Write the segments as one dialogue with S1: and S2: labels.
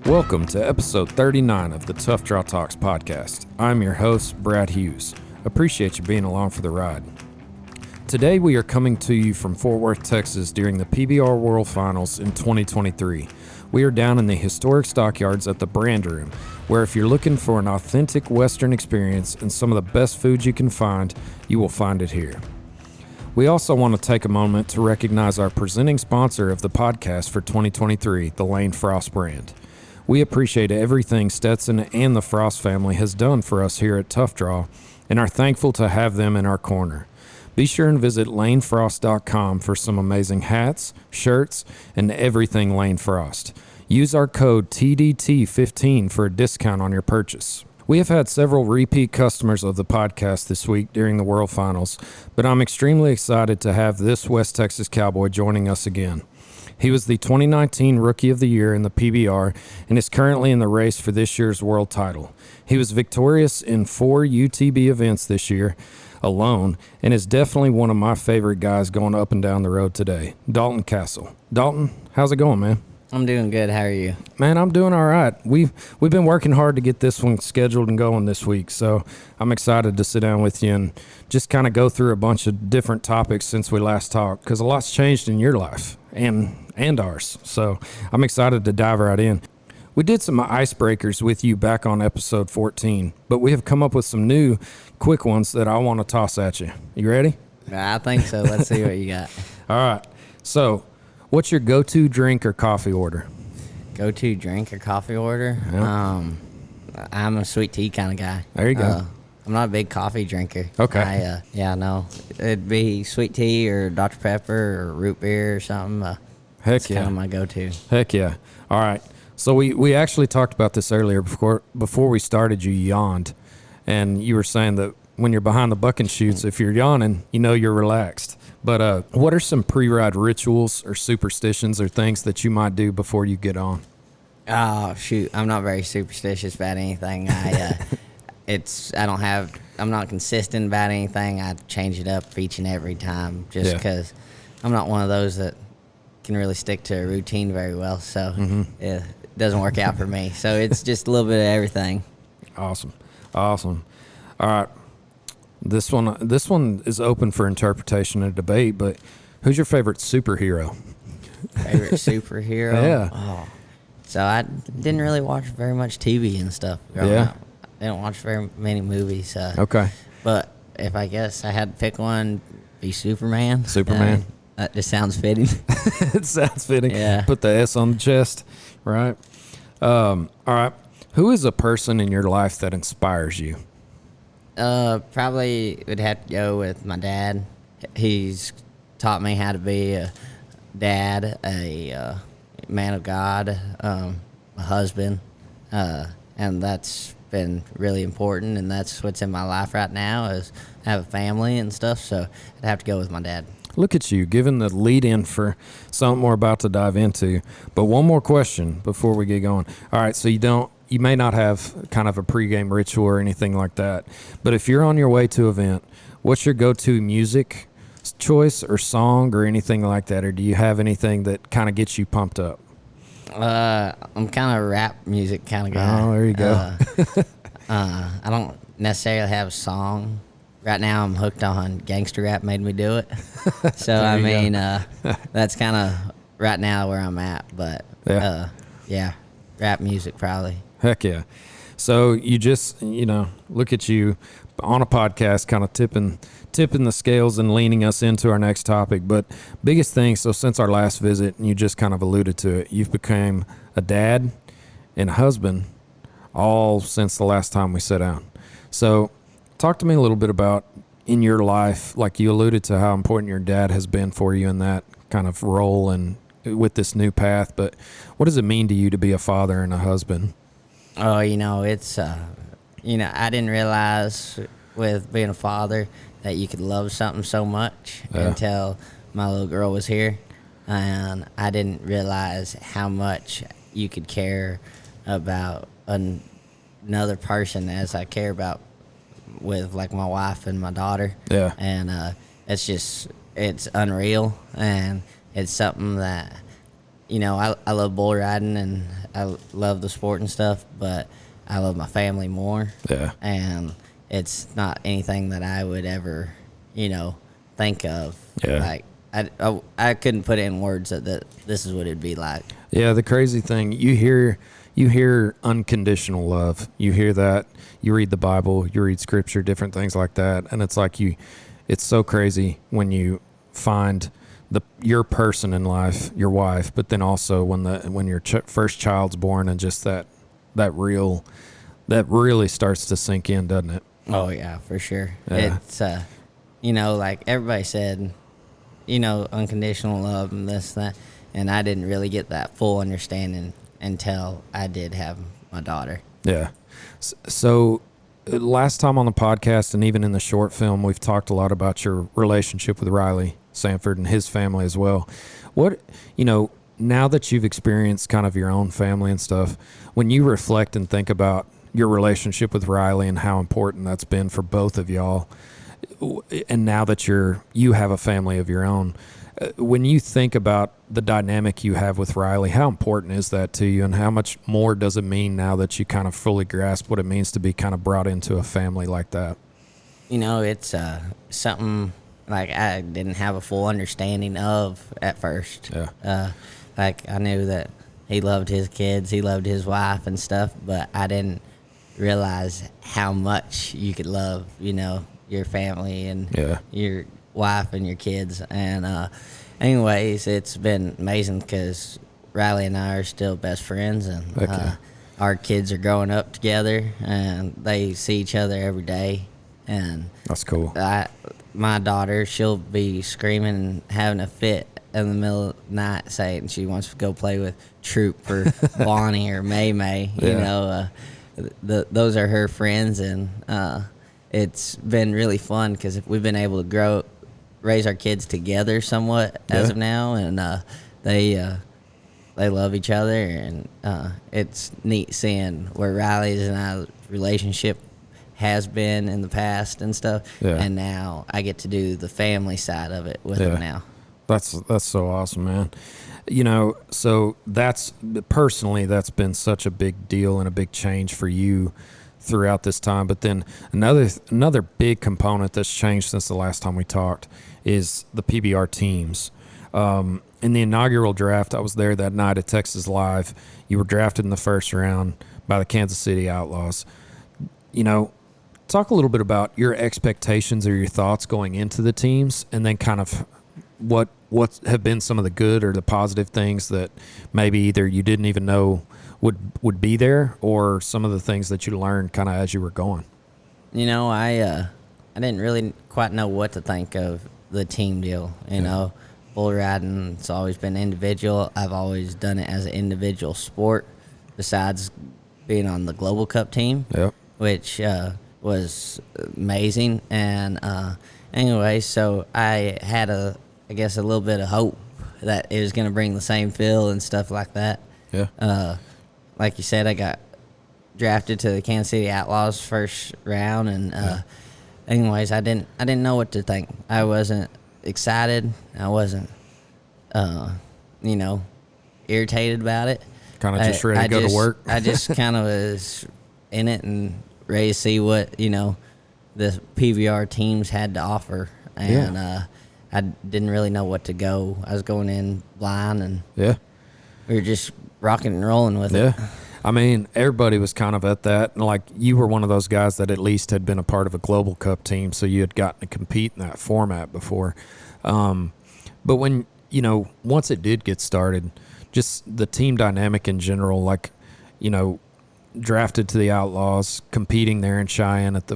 S1: Welcome to episode 39 of the Tough Draw Talks podcast. I'm your host, Brad Hughes. Appreciate you being along for the ride. Today we are coming to you from Fort Worth, Texas during the PBR World Finals in 2023. We are down in the historic stockyards at the Brand Room, where if you're looking for an authentic Western experience and some of the best food you can find, you will find it here. We also want to take a moment to recognize our presenting sponsor of the podcast for 2023, the Lane Frost brand. We appreciate everything Stetson and the Frost family has done for us here at Tough Draw and are thankful to have them in our corner. Be sure and visit lanefrost.com for some amazing hats, shirts, and everything Lane Frost. Use our code TDT15 for a discount on your purchase. We have had several repeat customers of the podcast this week during the World Finals, but I'm extremely excited to have this West Texas Cowboy joining us again. He was the 2019 Rookie of the Year in the PBR and is currently in the race for this year's world title. He was victorious in 4 UTB events this year alone and is definitely one of my favorite guys going up and down the road today, Dalton Kasel. Dalton, how's it going, man?
S2: I'm doing good. How are you?
S1: Man, I'm doing all right. We've been working hard to get this one scheduled and going this week, so I'm excited to sit down with you and just kind of go through a bunch of different topics since we last talked, because a lot's changed in your life and ours. So I'm excited to dive right in. We did some icebreakers with you back on episode 14, but we have come up with some new quick ones that I want to toss at you. You ready?
S2: I think so. Let's see what you got.
S1: All right. So, what's your go-to drink or coffee order?
S2: Go-to drink or coffee order?
S1: Yeah.
S2: I'm a sweet tea kind of guy.
S1: There you go.
S2: I'm not a big coffee drinker.
S1: Okay.
S2: No. It'd be sweet tea or Dr. Pepper or root beer or something.
S1: Heck
S2: That's
S1: yeah.
S2: kind of my go-to.
S1: Heck yeah. All right. So we actually talked about this earlier before we started. You yawned, and you were saying that when you're behind the bucking chutes, if you're yawning, you know you're relaxed. But what are some pre-ride rituals or superstitions or things that you might do before you get on?
S2: Oh, shoot. I'm not very superstitious about anything. I'm not consistent about anything. I change it up each and every time just because I'm not one of those that can really stick to a routine very well. So it doesn't work out for me. So it's just a little bit of everything.
S1: Awesome. All right. This one is open for interpretation and debate, but who's your favorite superhero?
S2: Favorite superhero?
S1: Yeah.
S2: Oh. So I didn't really watch very much TV and stuff growing up. I didn't watch very many movies.
S1: Okay.
S2: But if I guess I had to pick one, be Superman.
S1: Superman.
S2: That just sounds fitting.
S1: It sounds fitting.
S2: Yeah.
S1: Put the S on the chest, right? All right. Who is a person in your life that inspires you?
S2: Probably would have to go with my dad. He's taught me how to be a dad, a man of God, a husband, and that's been really important, and that's what's in my life right now is I have a family and stuff, so I'd have to go with my dad.
S1: Look at you, giving the lead in for something we're about to dive into. But one more question before we get going. All right, so you may not have kind of a pregame ritual or anything like that, but if you're on your way to an event, what's your go-to music choice or song or anything like that, or do you have anything that kind of gets you pumped up?
S2: I'm kind of a rap music kind of guy.
S1: Oh, there you go.
S2: I don't necessarily have a song. Right now I'm hooked on gangster rap, made me do it. So, that's kind of right now where I'm at. But, rap music probably.
S1: Heck yeah. So you just, look at you on a podcast kind of tipping the scales and leaning us into our next topic. But biggest thing, so since our last visit, and you just kind of alluded to it, you've become a dad and a husband all since the last time we sat down. So talk to me a little bit about in your life, like you alluded to how important your dad has been for you in that kind of role and with this new path. But what does it mean to you to be a father and a husband?
S2: Oh, it's, I didn't realize with being a father that you could love something so much until my little girl was here. And I didn't realize how much you could care about another person as I care about with like my wife and my daughter.
S1: Yeah.
S2: And it's unreal, and it's something that I love bull riding and I love the sport and stuff, but I love my family more.
S1: Yeah.
S2: And it's not anything that I would ever, think of.
S1: Yeah.
S2: Like, I couldn't put it in words that this is what it'd be like.
S1: Yeah, the crazy thing, you hear unconditional love. You hear that, you read the Bible, you read scripture, different things like that, and it's like it's so crazy when you find your person in life, your wife, but then also when your first child's born, and just that really starts to sink in, doesn't it?
S2: Oh yeah, for sure.
S1: Yeah.
S2: It's like everybody said, unconditional love and this, that, and I didn't really get that full understanding until I did have my daughter.
S1: Yeah. So last time on the podcast and even in the short film, we've talked a lot about your relationship with Riley Sanford and his family as well. What, now that you've experienced kind of your own family and stuff, when you reflect and think about your relationship with Riley and how important that's been for both of y'all, and now that you have a family of your own, when you think about the dynamic you have with Riley, how important is that to you, and how much more does it mean now that you kind of fully grasp what it means to be kind of brought into a family like that?
S2: It's something like I didn't have a full understanding of at first.
S1: Yeah.
S2: Like I knew that he loved his kids, he loved his wife and stuff, but I didn't realize how much you could love, your family and your wife and your kids. And anyways, it's been amazing because Riley and I are still best friends, and our kids are growing up together, and they see each other every day. And
S1: that's cool.
S2: My daughter, she'll be screaming and having a fit in the middle of the night, saying she wants to go play with Troop or Bonnie or May. Those are her friends, and it's been really fun because we've been able to raise our kids together somewhat as of now, and they love each other, and it's neat seeing where Riley's and I's relationship has been in the past and stuff, and now I get to do the family side of it with them now.
S1: That's so awesome, man. So that's been such a big deal and a big change for you throughout this time. But then another big component that's changed since the last time we talked is the PBR teams. In the inaugural draft, I was there that night at Texas Live. You were drafted in the first round by the Kansas City Outlaws. Talk a little bit about your expectations or your thoughts going into the teams, and then kind of what have been some of the good or the positive things that maybe either you didn't even know would be there, or some of the things that you learned kind of as you were going.
S2: I didn't really quite know what to think of the team deal. Bull riding, it's always been individual. I've always done it as an individual sport, besides being on the Global Cup team, which was amazing. And anyway, so I had a little bit of hope that it was going to bring the same feel and stuff like that. Like you said, I got drafted to the Kansas City Outlaws first round, and anyways, I didn't know what to think. I wasn't excited. I wasn't, irritated about it.
S1: Kind of just ready to go to work.
S2: I just kind of was in it and ready to see what the PBR teams had to offer, and I didn't really know what to go. I was going in blind, and we were just rocking and rolling with it.
S1: I mean, everybody was kind of at that. And like, you were one of those guys that at least had been a part of a Global Cup team, so you had gotten to compete in that format before. But when, once it did get started, just the team dynamic in general, like, drafted to the Outlaws, competing there in Cheyenne at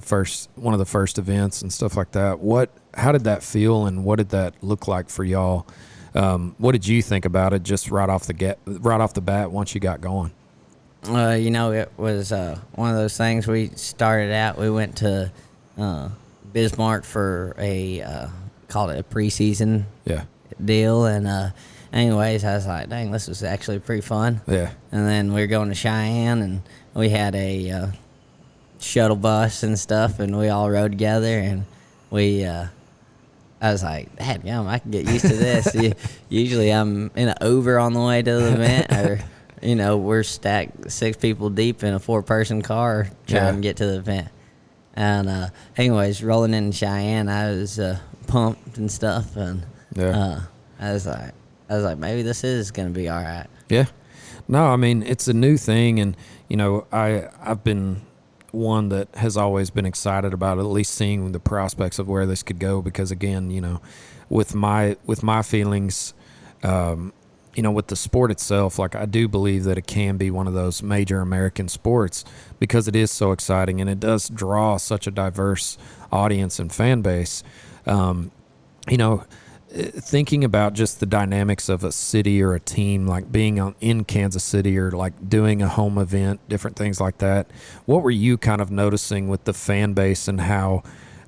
S1: one of the first events and stuff like that. How did that feel, and what did that look like for y'all? What did you think about it just right off the bat once you got going?
S2: It was one of those things. We started out, we went to Bismarck for called it a preseason deal, and anyways, I was like, dang, this was actually pretty fun. And then we were going to Cheyenne, and we had a shuttle bus and stuff, and we all rode together, and we I was like, "Dadgum, I can get used to this." Usually, I'm in an Uber on the way to the event, or we're stacked 6 people deep in a 4-person car trying to get to the event. And anyways, rolling into Cheyenne, I was pumped and stuff, and I was like, maybe this is gonna be all right.
S1: Yeah. No, I mean, it's a new thing, and I've been one that has always been excited about at least seeing the prospects of where this could go, because again, with my feelings, with the sport itself, like I do believe that it can be one of those major American sports because it is so exciting and it does draw such a diverse audience and fan base. Thinking about just the dynamics of a city or a team, like being in Kansas City or like doing a home event, different things like that. What were you kind of noticing with the fan base and how,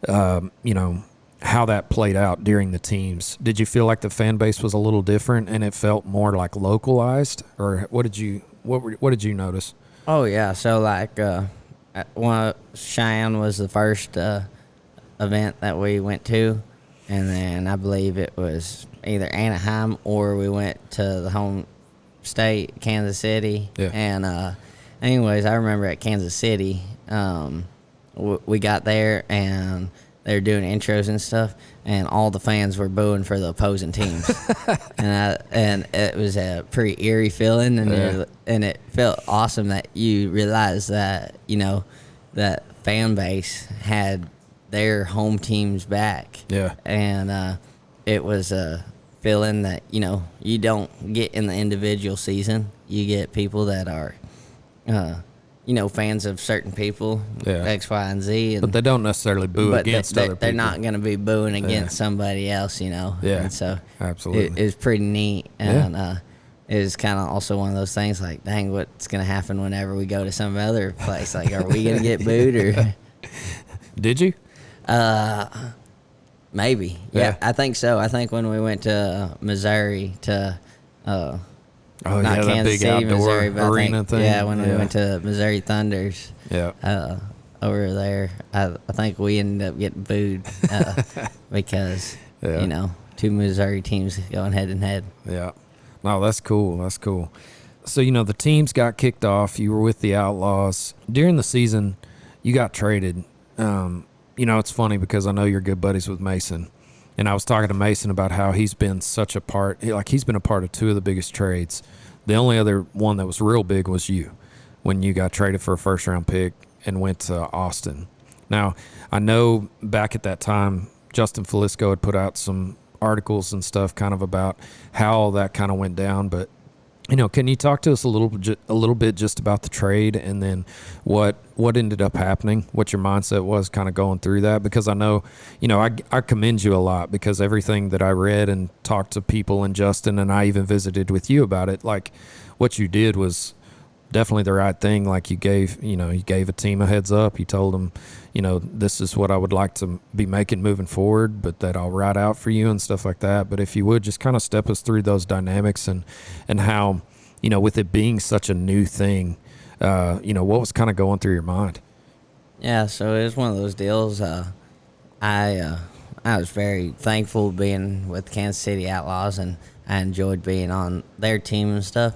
S1: how that played out during the teams? Did you feel like the fan base was a little different and it felt more like localized, or what did you notice?
S2: Oh yeah, so like Cheyenne was the first event that we went to. And then I believe it was either Anaheim or we went to the home state, Kansas City.
S1: Yeah.
S2: And anyways, I remember at Kansas City, we got there and they were doing intros and stuff, and all the fans were booing for the opposing teams. and it was a pretty eerie feeling, and it felt awesome that you realized that that fan base had their home teams back.
S1: Yeah.
S2: And it was a feeling that, you don't get in the individual season. You get people that are, fans of certain people, X, Y, and Z.
S1: But they don't necessarily boo against other people.
S2: They're not going to be booing against somebody else,
S1: Yeah.
S2: And so
S1: absolutely.
S2: It was pretty neat. And it was kind of also one of those things like, dang, what's going to happen whenever we go to some other place? Like, are we going to get booed or...
S1: Did you?
S2: Maybe. Yeah, I think so. I think when we went to Missouri to, not Kansas
S1: that big
S2: City,
S1: outdoor
S2: Missouri, but
S1: arena thing.
S2: Yeah, when we went to Missouri Thunders.
S1: Yeah.
S2: Over there, I think we ended up getting booed because, 2 Missouri teams going head and head.
S1: Yeah. No, that's cool. That's cool. So, the teams got kicked off. You were with the Outlaws. During the season, you got traded. It's funny because I know you're good buddies with Mason, and I was talking to Mason about how he's been such a part. He's been a part of 2 of the biggest trades. The only other one that was real big was you, when you got traded for a first-round pick and went to Austin. Now, I know back at that time, Justin Falisco had put out some articles and stuff kind of about how all that kind of went down, but can you talk to us a little bit just about the trade, and then what ended up happening, what your mindset was kind of going through that? Because I know, I commend you a lot, because everything that I read and talked to people and Justin, and I even visited with you about it, like what you did was definitely the right thing. Like you gave a team a heads up. You told them, this is what I would like to be making moving forward, but that I'll write out for you and stuff like that. But if you would just kind of step us through those dynamics and how, with it being such a new thing, what was kind of going through your mind?
S2: Yeah, so it was one of those deals. I was very thankful being with Kansas City Outlaws, and I enjoyed being on their team and stuff.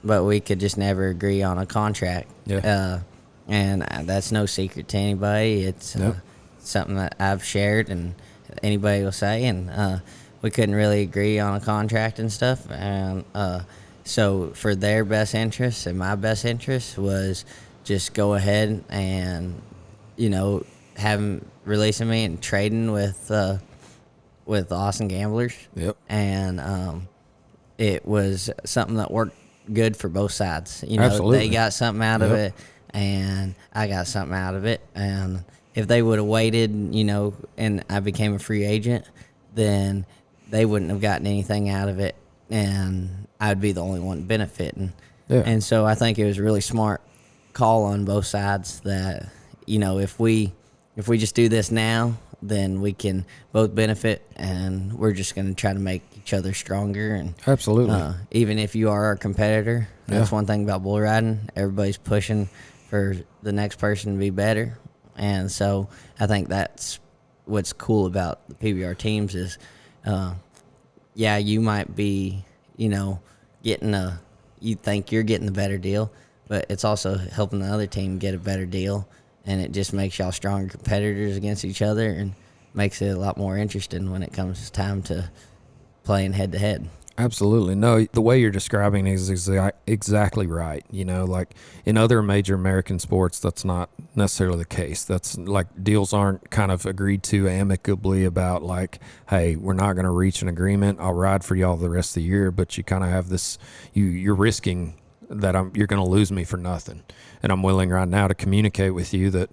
S2: But we could just never agree on a contract.
S1: Yeah.
S2: And that's no secret to anybody. It's something that I've shared and anybody will say. And we couldn't really agree on a contract and stuff. And so for their best interest and my best interest was just go ahead and, releasing me and trading with Austin Gamblers.
S1: Yep.
S2: And it was something that worked good for both sides.
S1: Absolutely.
S2: They got something out of it, and I got something out of it. And if they would have waited, and I became a free agent, then they wouldn't have gotten anything out of it, and I'd be the only one benefiting.
S1: Yeah.
S2: And so I think it was a really smart call on both sides that, if we just do this now, then we can both benefit, and we're just going to try to make each other stronger. And
S1: absolutely,
S2: even if you are our competitor, that's one thing about bull riding. Everybody's pushing for the next person to be better, and so I think that's what's cool about the PBR teams is, yeah, you might be, you think you're getting the better deal, but it's also helping the other team get a better deal, and it just makes y'all stronger competitors against each other and makes it a lot more interesting when it comes time to playing head-to-head.
S1: Absolutely. No, the way you're describing is exactly right. Like in other major American sports, that's not necessarily the case. That's like deals aren't kind of agreed to amicably about like, hey, we're not going to reach an agreement. I'll ride for y'all the rest of the year, but you kind of have this, you're risking that you're going to lose me for nothing. And I'm willing right now to communicate with you that,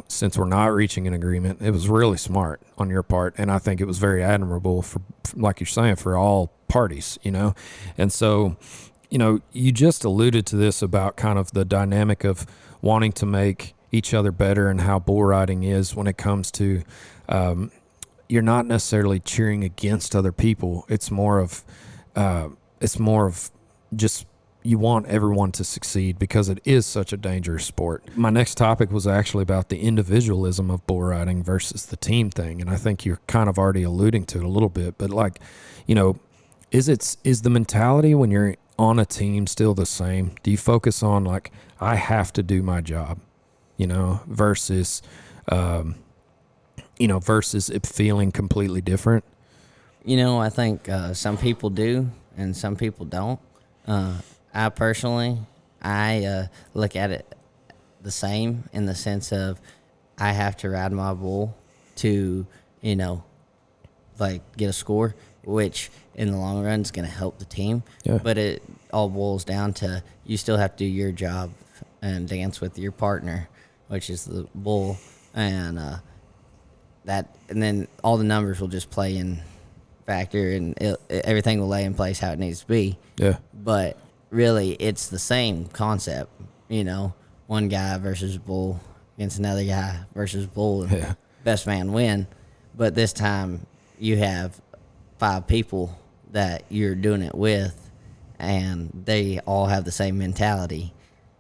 S1: since we're not reaching an agreement, it was really smart on your part. And I think it was very admirable for like you're saying, for all parties, And so, you just alluded to this about kind of the dynamic of wanting to make each other better and how bull riding is when it comes to, you're not necessarily cheering against other people. It's more of just, you want everyone to succeed because it is such a dangerous sport. My next topic was actually about the individualism of bull riding versus the team thing. And I think you're kind of already alluding to it a little bit, but like, is the mentality when you're on a team still the same? Do you focus on like, I have to do my job, versus it feeling completely different?
S2: I think some people do and some people don't. I personally, look at it the same in the sense of I have to ride my bull to, like get a score, which in the long run is going to help the team.
S1: Yeah.
S2: But it all boils down to you still have to do your job and dance with your partner, which is the bull, and and then all the numbers will just play in factor, and everything will lay in place how it needs to be.
S1: Yeah.
S2: But really, it's the same concept, one guy versus bull against another guy versus bull, and best man win. But this time, you have 5 people that you're doing it with, and they all have the same mentality.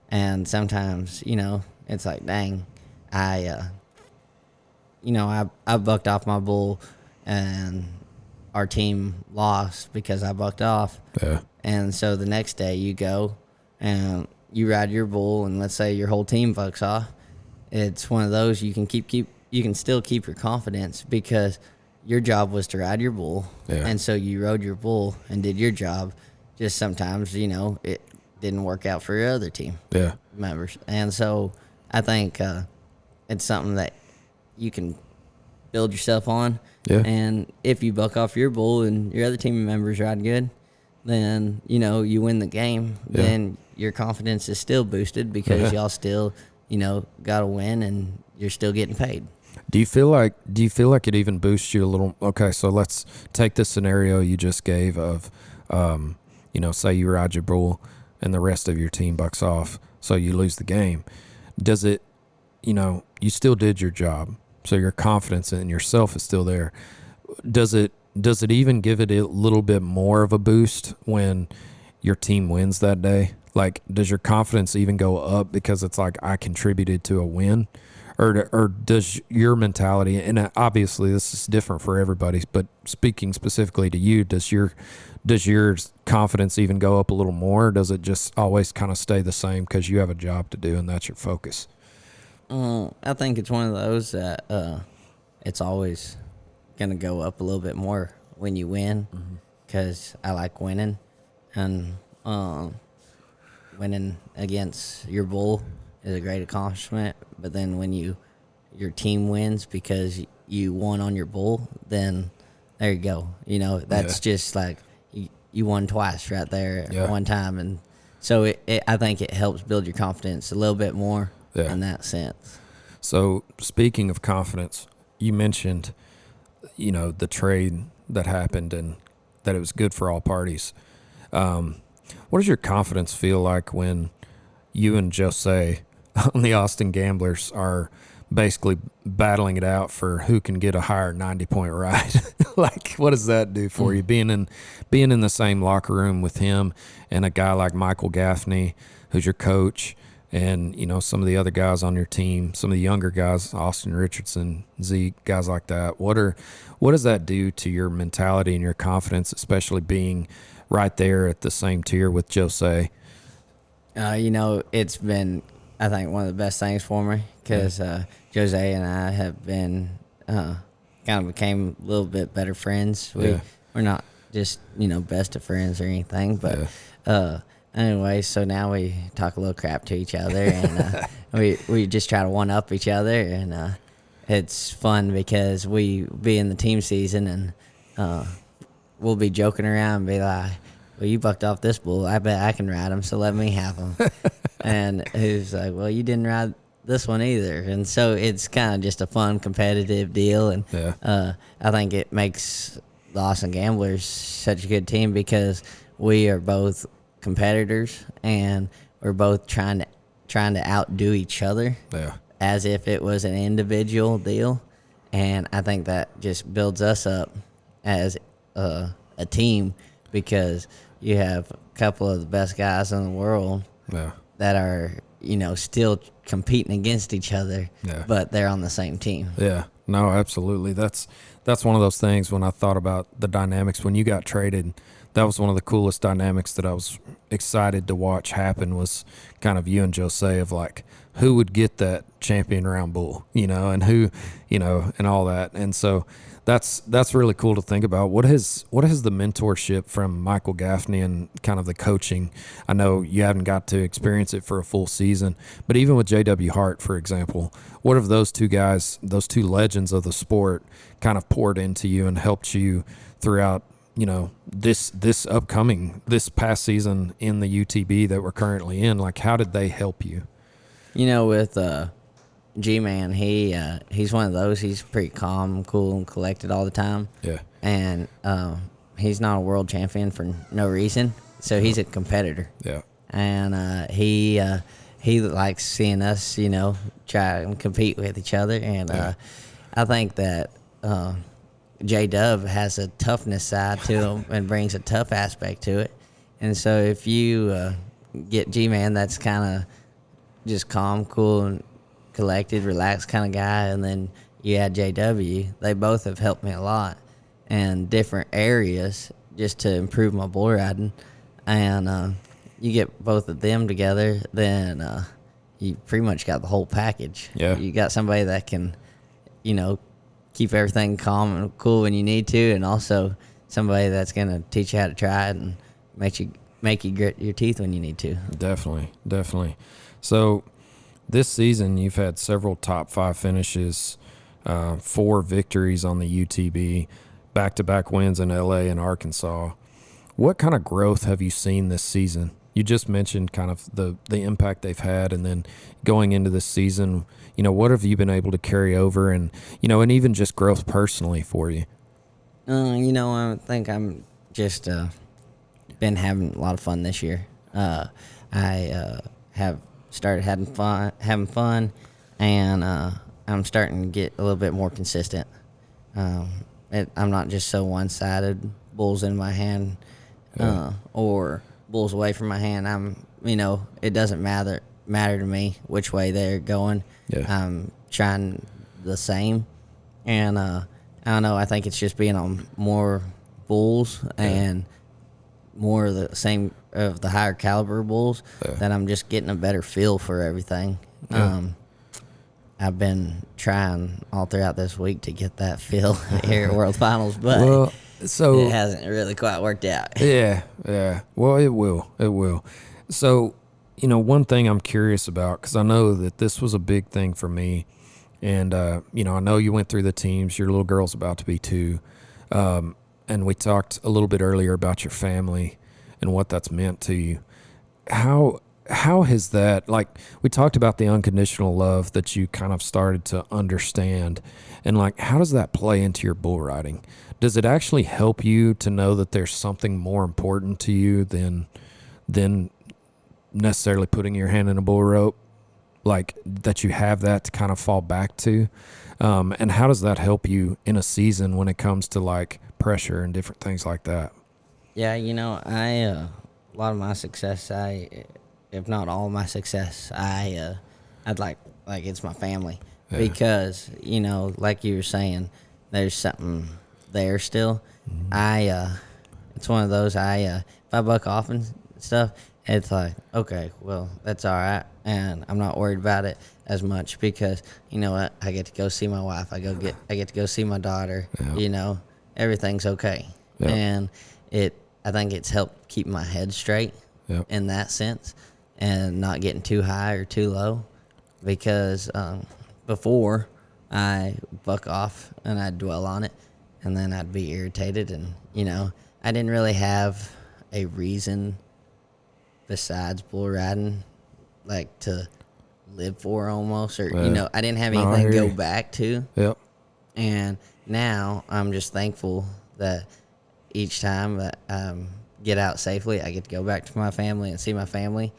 S2: And sometimes, it's like, dang, I bucked off my bull, and our team lost because I bucked off.
S1: Yeah.
S2: And so the next day you go and you ride your bull, and let's say your whole team bucks off. It's one of those you can still keep your confidence because your job was to ride your bull.
S1: Yeah.
S2: And so you rode your bull and did your job. Just sometimes, it didn't work out for your other team members. And so I think it's something that you can build yourself on.
S1: Yeah.
S2: And if you buck off your bull and your other team members ride good, then, you win the game.
S1: Yeah.
S2: Then your confidence is still boosted because y'all still, got to win and you're still getting paid.
S1: Do you feel like it even boosts you a little? Okay, so let's take the scenario you just gave of, say you ride your bull and the rest of your team bucks off, so you lose the game. Does it, you still did your job, so your confidence in yourself is still there. Does it even give it a little bit more of a boost when your team wins that day? Like, does your confidence even go up because it's like, I contributed to a win? Or does your mentality, and obviously this is different for everybody, but speaking specifically to you, does your confidence even go up a little more? Or does it just always kind of stay the same because you have a job to do and that's your focus?
S2: I think it's one of those that it's always going to go up a little bit more when you win, because I like winning, and winning against your bull is a great accomplishment. But then when your team wins because you won on your bull, then there you go. That's just like you won twice right there one time. And so I think it helps build your confidence a little bit more in that sense. So
S1: speaking of confidence, you mentioned, the trade that happened and that it was good for all parties. What does your confidence feel like when you and Jose on the Austin Gamblers are basically battling it out for who can get a higher 90-point ride? Like, what does that do for you, being in the same locker room with him and a guy like Michael Gaffney, who's your coach, and, some of the other guys on your team, some of the younger guys, Austin Richardson, Zeke, guys like that. What does that do to your mentality and your confidence, especially being right there at the same tier with Jose?
S2: It's been, I think, one of the best things for me because Jose and I have been kind of became a little bit better friends. We're not just, best of friends or anything, but anyway, so now we talk a little crap to each other, and we just try to one-up each other, and it's fun because we be in the team season, and we'll be joking around and be like, well, you bucked off this bull. I bet I can ride him, so let me have him. And he's like, well, you didn't ride this one either. And so it's kind of just a fun, competitive deal. And I think it makes the Austin Gamblers such a good team because we are both competitors, and we're both trying to outdo each other as if it was an individual deal. And I think that just builds us up as a team because you have a couple of the best guys in the world that are, still competing against each other, but they're on the same team.
S1: Yeah, no, absolutely. That's one of those things when I thought about the dynamics when you got traded. That was one of the coolest dynamics that I was excited to watch happen was kind of you and Jose of like who would get that champion round bull, and who, and all that. And so that's really cool to think about. What has the mentorship from Michael Gaffney and kind of the coaching? I know you haven't got to experience it for a full season, but even with J.W. Hart, for example, what have those two guys, those two legends of the sport, kind of poured into you and helped you throughout, this past season in the UTB that we're currently in? Like, how did they help you?
S2: With G-Man, he's one of those. He's pretty calm, cool, and collected all the time. Yeah. And he's not a world champion for no reason, so he's a competitor. Yeah. And he likes seeing us, try and compete with each other. And I think that J-Dub has a toughness side to him and brings a tough aspect to it. And so if you get G-Man, that's kind of just calm, cool, and collected, relaxed kind of guy, and then you add JW, they both have helped me a lot in different areas just to improve my bull riding. And you get both of them together, then you pretty much got the whole package. Yeah. You got somebody that can, keep everything calm and cool when you need to, and also somebody that's going to teach you how to try it and make you grit your teeth when you need to.
S1: Definitely. So this season, you've had several top 5 finishes, 4 victories on the UTB, back-to-back wins in LA and Arkansas. What kind of growth have you seen this season? You just mentioned kind of the impact they've had, and then going into this season, what have you been able to carry over, and and even just growth personally for you?
S2: I think I'm just been having a lot of fun this year. I have started having fun, and I'm starting to get a little bit more consistent. I'm not just so one-sided, bulls in my hand, or bulls away from my hand. It doesn't matter to me which way they're going. Yeah. I'm trying the same, and I don't know. I think it's just being on more bulls and more of the same of the higher caliber bulls that I'm just getting a better feel for everything. Yeah. I've been trying all throughout this week to get that feel here at World Finals, but it hasn't really quite worked out.
S1: Yeah. Well, it will. So, one thing I'm curious about, because I know that this was a big thing for me, and, I know you went through the teams. Your little girl's about to be 2. And we talked a little bit earlier about your family and what that's meant to you. How has that, like, we talked about the unconditional love that you kind of started to understand, and like, how does that play into your bull riding? Does it actually help you to know that there's something more important to you than necessarily putting your hand in a bull rope, like that you have that to kind of fall back to? And how does that help you in a season when it comes to like pressure and different things like that?
S2: Yeah, a lot of my success, if not all my success, I'd like it's my family.
S1: Yeah.
S2: Because, you know, like you were saying, there's something there still. It's one of those, if I buck off and stuff, it's like, okay, well, that's all right. And I'm not worried about it as much because, you know what, I get to go see my wife. I get to go see my daughter.
S1: Yeah.
S2: You know, everything's okay.
S1: Yeah.
S2: And I think it's helped keep my head straight in that sense and not getting too high or too low because before I buck off and I'd dwell on it and then I'd be irritated and, you know, I didn't really have a reason besides bull riding, like to live for almost, or, you know, I didn't have anything to go back to.
S1: Yep.
S2: And now I'm just thankful that each time that get out safely, I get to go back to my family and see my family,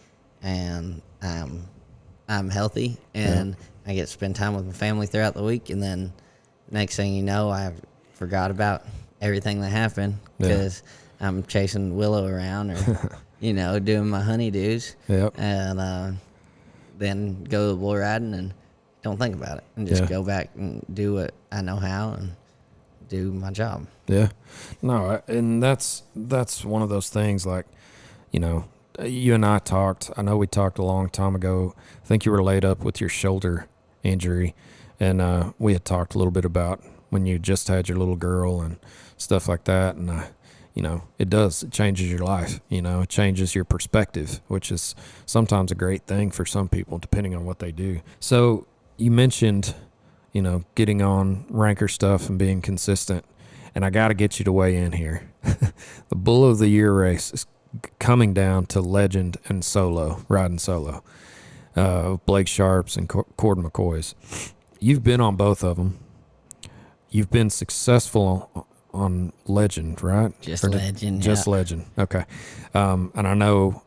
S2: and I'm healthy, and I get to spend time with my family throughout the week. And then next thing you know, I forgot about everything that happened because I'm chasing Willow around or, you know, doing my honeydews.
S1: Yep.
S2: And then go bull riding and don't think about it and just go back and do what I know how and do my job.
S1: Yeah. No, and that's one of those things, like, you know, you and I talked. I know we talked a long time ago. I think you were laid up with your shoulder injury, and we had talked a little bit about when you just had your little girl and stuff like that. And you know, it changes your life. You know, it changes your perspective, which is sometimes a great thing for some people, depending on what they do. So you mentioned, you know, getting on ranker stuff and being consistent, and I got to get you to weigh in here. The Bull of the Year race is coming down to Legend and Solo, riding solo, Blake Sharps and Cord McCoys. You've been on both of them. You've been successful on Legend, right?
S2: Just Legend.
S1: Just Legend. Okay. And I know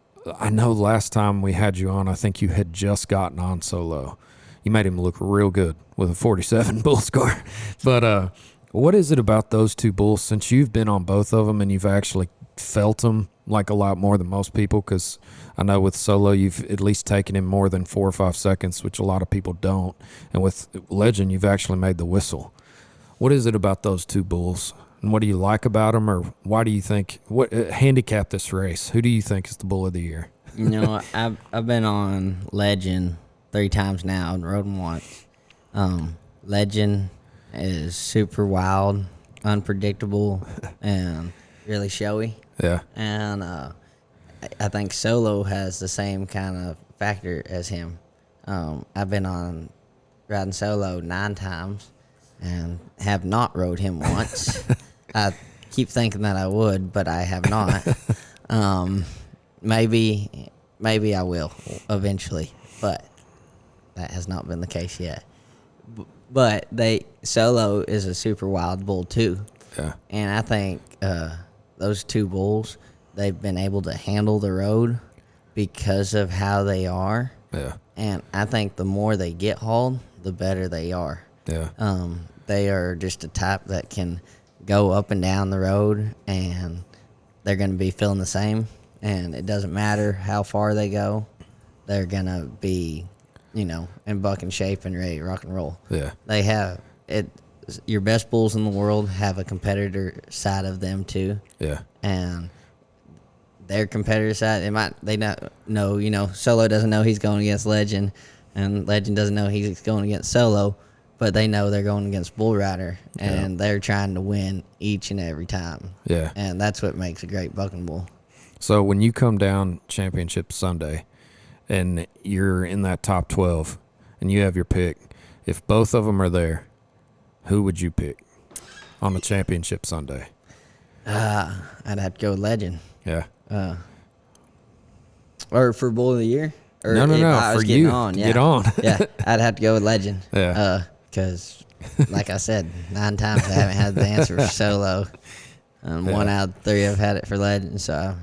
S1: last time we had you on, I think you had just gotten on Solo. You made him look real good with a 47 bull score. But what is it about those two bulls, since you've been on both of them and you've actually felt them like a lot more than most people? Because I know with Solo, you've at least taken him more than 4 or 5 seconds, which a lot of people don't. And with Legend, you've actually made the whistle. What is it about those two bulls? And what do you like about them, or why do you think, handicap this race? Who do you think is the Bull of the Year?
S2: You know, I've been on Legend 3 times now and rode him once. Legend is super wild, unpredictable, and really showy.
S1: Yeah.
S2: And I think Solo has the same kind of factor as him. I've been on riding Solo 9 times and have not rode him once. I keep thinking that I would, but I have not. Maybe I will eventually, but that has not been the case yet. But Solo is a super wild bull too.
S1: Yeah.
S2: And I think those two bulls, they've been able to handle the road because of how they are.
S1: Yeah.
S2: And I think the more they get hauled, the better they are.
S1: Yeah.
S2: They are just a type that can go up and down the road, and they're going to be feeling the same. And it doesn't matter how far they go, they're going to be, you know, in bucking shape and ready to rock and roll.
S1: Yeah.
S2: They have it. Your best bulls in the world have a competitor side of them too.
S1: Yeah.
S2: And their competitor side, they not know, you know, Solo doesn't know he's going against Legend, and Legend doesn't know he's going against Solo, but they know they're going against Bull Rider, and they're trying to win each and every time.
S1: Yeah.
S2: And that's what makes a great bucking bull.
S1: So when you come down Championship Sunday and you're in that top 12 and you have your pick, if both of them are there, who would you pick on the Championship Sunday?
S2: I'd have to go with Legend.
S1: Yeah.
S2: Or for Bull of the Year? Or
S1: No, for you. Get on.
S2: Yeah, I'd have to go with Legend.
S1: Yeah.
S2: Because, like I said, 9 times I haven't had the answer for Solo. And 1 out of 3 I've had it for Legend, so I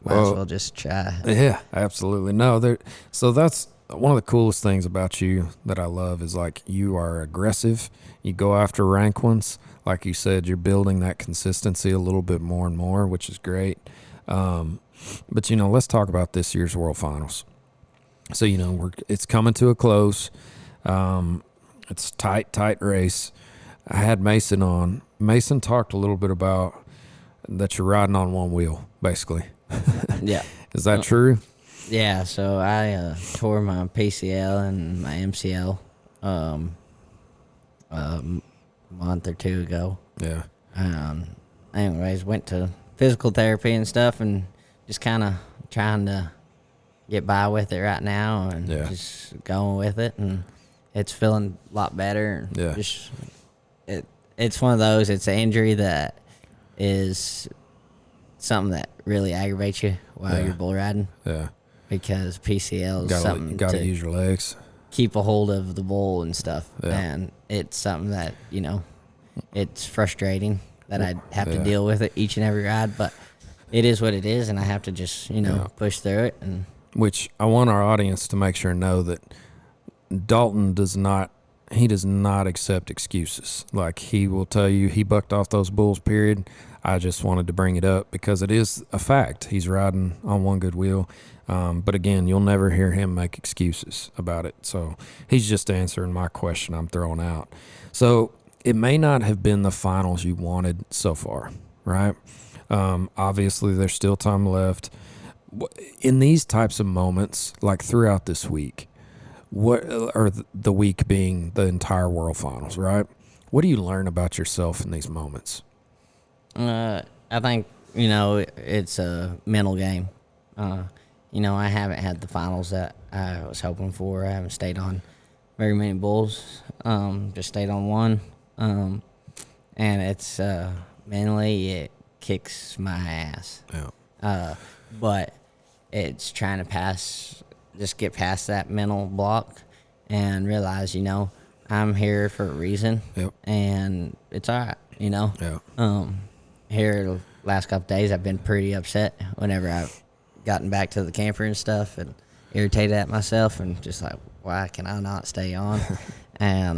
S2: might as well just try.
S1: Yeah, absolutely. No, so that's one of the coolest things about you that I love is, like, you are aggressive. You go after rank ones. Like you said, you're building that consistency a little bit more and more, which is great. But, you know, let's talk about this year's World Finals. So, it's coming to a close. It's tight race. I had Mason on. Mason talked a little bit about that you're riding on one wheel, basically.
S2: Yeah.
S1: Is that true?
S2: Yeah, so I tore my PCL and my MCL a month or two ago.
S1: Yeah.
S2: Anyways, went to physical therapy and stuff, and just kind of trying to get by with it right now, and just going with it, and it's feeling a lot better.
S1: Yeah.
S2: Just it's one of those. It's an injury that is something that really aggravates you while you're bull riding.
S1: Yeah.
S2: Because PCL is something
S1: gotta use your legs,
S2: keep a hold of the bull and stuff,
S1: Yeah.
S2: and it's something that it's frustrating that I have to deal with it each and every ride, but it is what it is, and I have to just push through it. And
S1: which I want our audience to make sure know that Dalton does not accept excuses. Like, he will tell you he bucked off those bulls, period. I just wanted to bring it up because it is a fact. He's riding on one good wheel. But again, you'll never hear him make excuses about it. So he's just answering my question I'm throwing out. So it may not have been the finals you wanted so far, right? Obviously, there's still time left. In these types of moments, like throughout this week, or the week being the entire World Finals, right? What do you learn about yourself in these moments?
S2: I think, it's a mental game. I haven't had the finals that I was hoping for. I haven't stayed on very many bulls. Just stayed on one. And it's mentally, it kicks my ass.
S1: Yeah.
S2: But it's trying to just get past that mental block and realize, I'm here for a reason.
S1: Yep.
S2: And it's all right,
S1: Yeah.
S2: Here the last couple days, I've been pretty upset whenever I've gotten back to the camper and stuff, and irritated at myself, and just like, why can I not stay on? And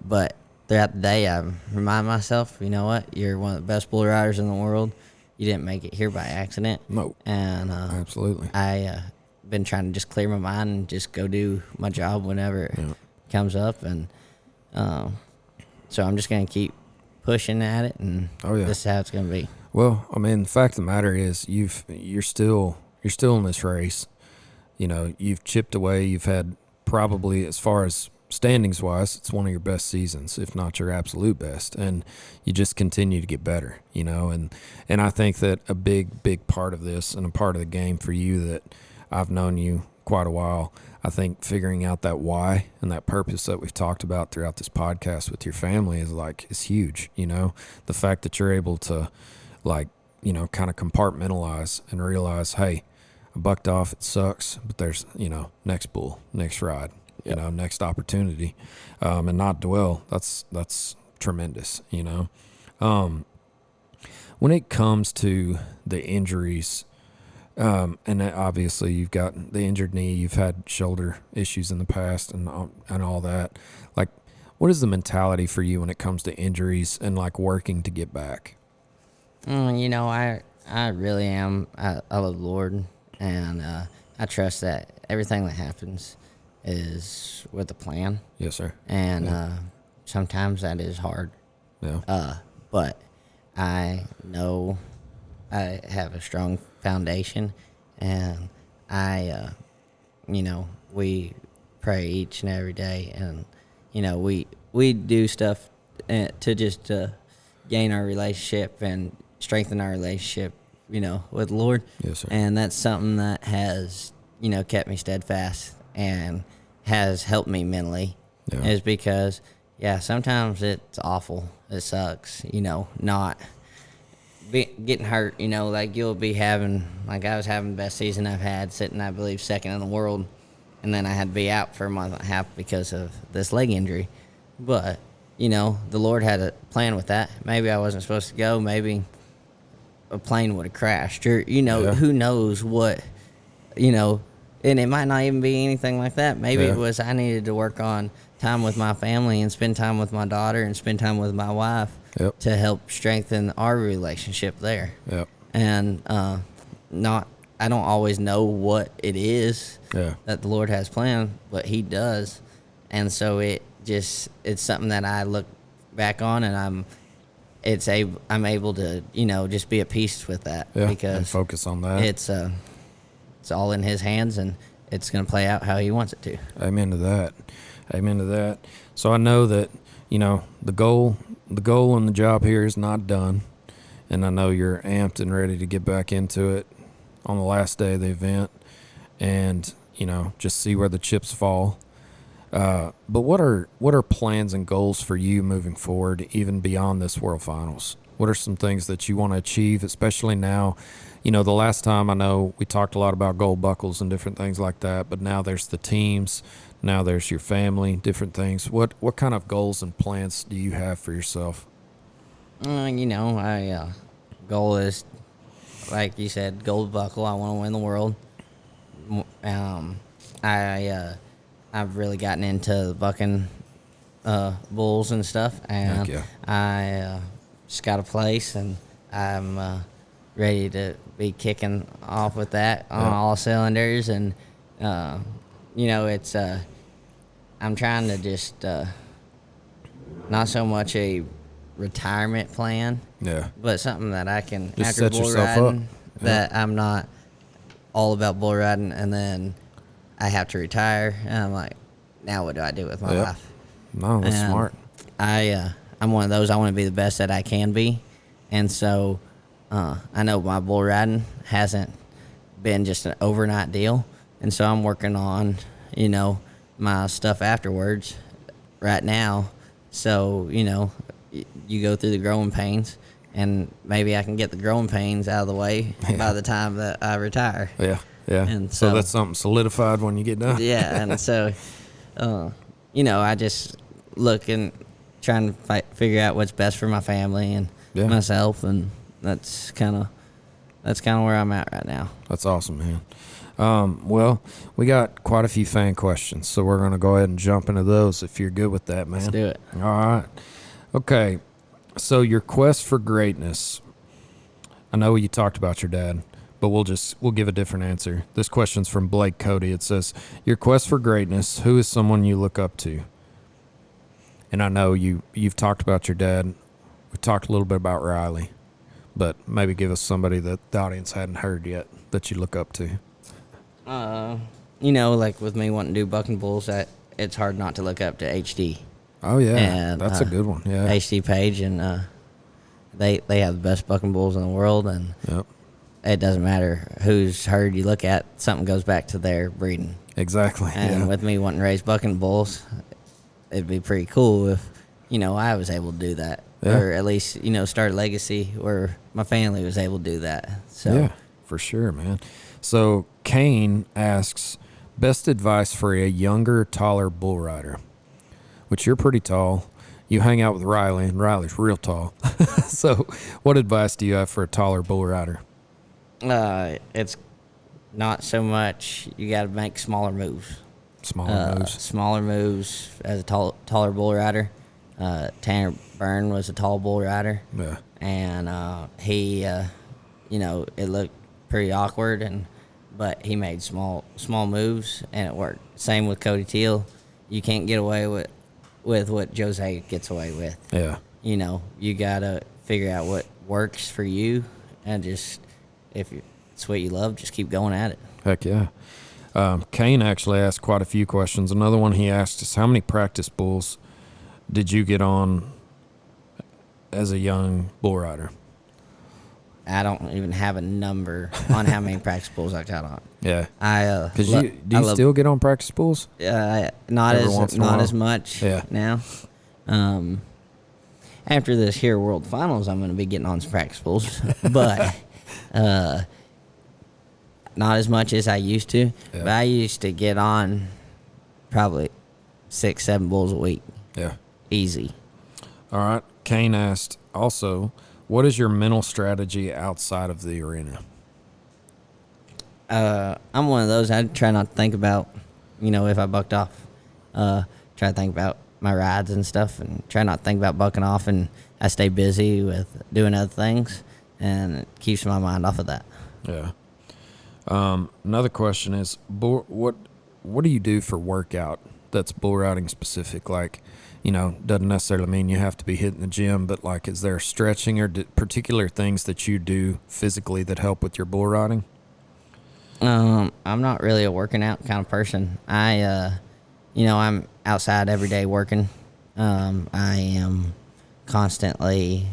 S2: but throughout the day, I remind myself, you know what, you're one of the best bull riders in the world. You didn't make it here by accident.
S1: No.
S2: And
S1: Absolutely.
S2: I been trying to just clear my mind and just go do my job whenever it comes up, and so I'm just gonna keep pushing at it, and this is how it's gonna be.
S1: Well, I mean, the fact of the matter is, you're still in this race. You've chipped away. You've had probably, as far as standings wise, it's one of your best seasons, if not your absolute best, and you just continue to get better. And I think that a big part of this, and a part of the game for you, that I've known you quite a while, I think figuring out that why and that purpose that we've talked about throughout this podcast with your family is huge. The fact that you're able to, kind of compartmentalize and realize, hey, I bucked off, it sucks, but there's, next bull, next ride, next opportunity, and not dwell. That's tremendous. When it comes to the injuries, and obviously you've got the injured knee, you've had shoulder issues in the past, and all that. Like, what is the mentality for you when it comes to injuries and working to get back?
S2: I really am. I love the Lord, and I trust that everything that happens is with a plan.
S1: Yes, sir.
S2: And sometimes that is hard.
S1: Yeah.
S2: But I know I have a strong foundation, and we pray each and every day, and we do stuff to just gain our relationship and strengthen our relationship, with the Lord.
S1: Yes, sir.
S2: And that's something that has, kept me steadfast and has helped me mentally.
S1: Yeah.
S2: Is because, sometimes it's awful. It sucks, not getting hurt, you'll be having, I was having the best season I've had, sitting, I believe, second in the world. And then I had to be out for a month and a half because of this leg injury. But, the Lord had a plan with that. Maybe I wasn't supposed to go. Maybe a plane would have crashed, or who knows what, and it might not even be anything like that. Maybe it was I needed to work on time with my family and spend time with my daughter and spend time with my wife to help strengthen our relationship there.
S1: Yep.
S2: And not I don't always know what it is that the Lord has planned, but He does. And so it's something that I look back on, and I'm able to, just be at peace with that, because
S1: and focus on that.
S2: It's all in His hands, and it's going to play out how He wants it to.
S1: Amen to that. Amen to that. So I know that, the goal and the job here is not done, and I know you're amped and ready to get back into it on the last day of the event, and just see where the chips fall. But what are plans and goals for you moving forward, even beyond this World Finals? What are some things that you want to achieve, especially now? The last time I know we talked a lot about gold buckles and different things like that, but now there's the teams, now there's your family, different things. What kind of goals and plans do you have for yourself?
S2: My goal is, like you said, gold buckle. I want to win the world. I've really gotten into bucking bulls and stuff, and I just got a place, and I'm ready to be kicking off with that on all cylinders. And it's I'm trying to just not so much a retirement plan, but something that I can,
S1: just
S2: after
S1: set
S2: bull
S1: yourself
S2: riding,
S1: up.
S2: that I'm not all about bull riding, and then I have to retire, and I'm like, now what do I do with my life?
S1: No, that's smart.
S2: I'm one of those. I want to be the best that I can be, and so I know my bull riding hasn't been just an overnight deal, and so I'm working on my stuff afterwards right now. So you go through the growing pains, and maybe I can get the growing pains out of the way by the time that I retire.
S1: Yeah.
S2: And
S1: so that's something solidified when you get done.
S2: Yeah, and so, I just look and trying to figure out what's best for my family and myself, and that's kind of where I'm at right now.
S1: That's awesome, man. Well, we got quite a few fan questions, so we're going to go ahead and jump into those if you're good with that, man.
S2: Let's do it.
S1: All right. Okay, so your quest for greatness. I know you talked about your dad, but we'll give a different answer. This question's from Blake Cody. It says, your quest for greatness, who is someone you look up to? And I know you've talked about your dad. We talked a little bit about Riley, but maybe give us somebody that the audience hadn't heard yet that you look up to.
S2: Like with me wanting to do bucking bulls, it's hard not to look up to HD.
S1: Oh, yeah.
S2: And,
S1: that's a good one. Yeah.
S2: HD Page, and they have the best bucking bulls in the world, and it doesn't matter whose herd you look at, something goes back to their breeding.
S1: Exactly.
S2: And with me wanting to raise bucking bulls, it'd be pretty cool if, I was able to do that.
S1: Yeah.
S2: Or at least, start a legacy where my family was able to do that. So
S1: yeah, for sure, man. So Kane asks, best advice for a younger, taller bull rider, which you're pretty tall. You hang out with Riley, and Riley's real tall. So what advice do you have for a taller bull rider?
S2: It's not so much, you got to make smaller moves. Smaller moves as a taller bull rider. Tanner Byrne was a tall bull rider.
S1: Yeah.
S2: And he, it looked pretty awkward, but he made small moves, and it worked. Same with Cody Teal. You can't get away with what Jose gets away with.
S1: Yeah.
S2: You got to figure out what works for you, and just, if it's what you love, just keep going at it.
S1: Heck yeah. Kane actually asked quite a few questions. Another one he asked is, how many practice bulls did you get on as a young bull rider?
S2: I don't even have a number on how many practice bulls I got on.
S1: Yeah.
S2: Because
S1: do you still get on practice bulls?
S2: Not as much now. After this here World Finals, I'm going to be getting on some practice bulls, but not as much as I used to. Yeah. But I used to get on probably 6-7 bulls a week.
S1: Yeah.
S2: Easy.
S1: All right. Kane asked also, what is your mental strategy outside of the arena?
S2: I'm one of those, I try not to think about, if I bucked off. Try to think about my rides and stuff, and try not to think about bucking off, and I stay busy with doing other things, and it keeps my mind off of that.
S1: Yeah. Another question is, what do you do for workout that's bull riding specific? Like, doesn't necessarily mean you have to be hitting the gym, but like, is there stretching or particular things that you do physically that help with your bull riding?
S2: I'm not really a working out kind of person. I'm outside every day working. I am constantly,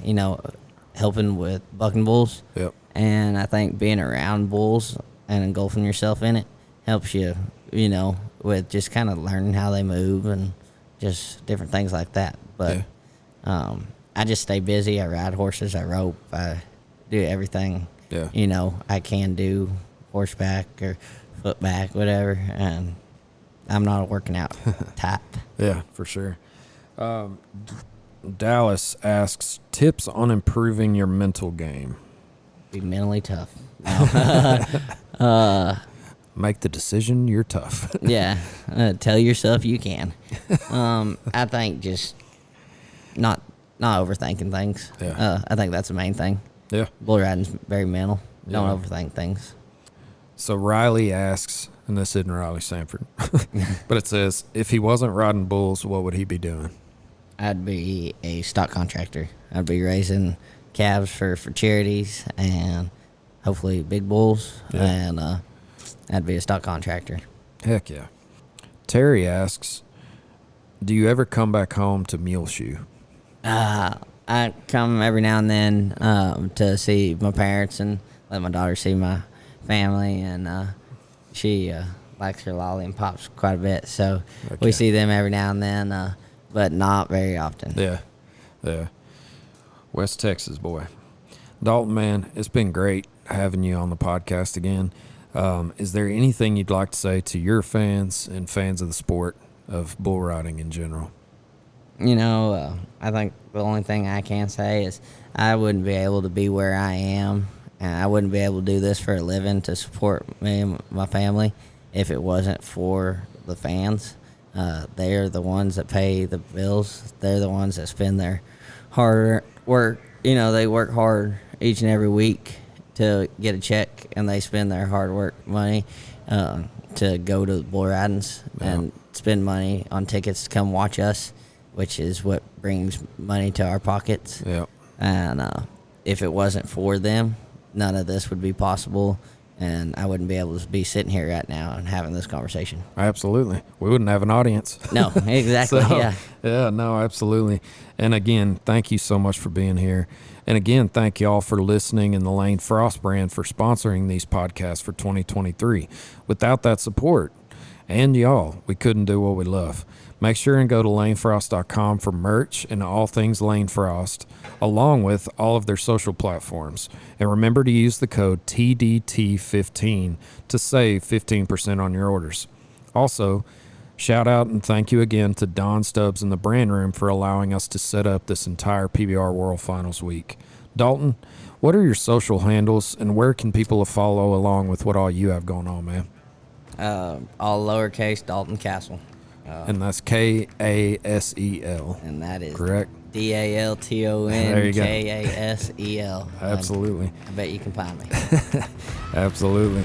S2: helping with bucking bulls.
S1: Yep.
S2: And I think being around bulls and engulfing yourself in it helps you, with just kind of learning how they move and just different things like that. But I just stay busy. I ride horses. I rope. I do everything, I can do, horseback or footback, whatever. And I'm not a working out type.
S1: Yeah, for sure. Dallas asks, tips on improving your mental game.
S2: Be mentally tough.
S1: Make the decision, you're tough.
S2: Yeah. Tell yourself you can. I think just not overthinking things.
S1: Yeah.
S2: I think that's the main thing.
S1: Yeah.
S2: Bull riding's very mental. Don't overthink things.
S1: So Riley asks, and this isn't Riley Sanford, but it says, if he wasn't riding bulls, what would he be doing? I'd
S2: be a stock contractor. I'd be raising calves for charities and hopefully big bulls, and I'd be a stock contractor.
S1: Heck yeah. Terry asks, do you ever come back home to Muleshoe?
S2: I come every now and then to see my parents and let my daughter see my family, and she likes her lolly and pops quite a bit, so we see them every now and then, but not very often.
S1: Yeah. West Texas boy. Dalton, man, it's been great having you on the podcast again. Is there anything you'd like to say to your fans and fans of the sport of bull riding in general?
S2: I think the only thing I can say is I wouldn't be able to be where I am, and I wouldn't be able to do this for a living to support me and my family if it wasn't for the fans. They're the ones that pay the bills. They're the ones that spend their hard work. They work hard each and every week to get a check, and they spend their hard work money to go to bull ridings and spend money on tickets to come watch us, which is what brings money to our pockets.
S1: Yeah.
S2: And if it wasn't for them, none of this would be possible, and I wouldn't be able to be sitting here right now and having this conversation.
S1: Absolutely. We wouldn't have an audience.
S2: No, exactly.
S1: Yeah, no, absolutely. And again, thank you so much for being here. And again, thank y'all for listening and the Lane Frost brand for sponsoring these podcasts for 2023. Without that support and y'all, we couldn't do what we love. Make sure and go to lanefrost.com for merch and all things Lane Frost, along with all of their social platforms. And remember to use the code TDT15 to save 15% on your orders. Also, shout out and thank you again to Don Stubbs in the brand room for allowing us to set up this entire PBR World Finals week. Dalton, what are your social handles and where can people follow along with what all you have going on, man?
S2: All lowercase Dalton Kasel.
S1: And that's Kasel.
S2: And that is
S1: correct.
S2: DaltonKasel.
S1: There you go. Absolutely.
S2: I bet you can find me.
S1: Absolutely.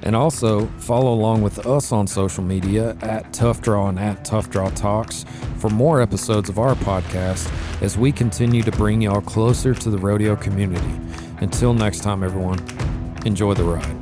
S1: And also follow along with us on social media at Tough Draw and at Tough Draw Talks for more episodes of our podcast as we continue to bring y'all closer to the rodeo community. Until next time, everyone, enjoy the ride.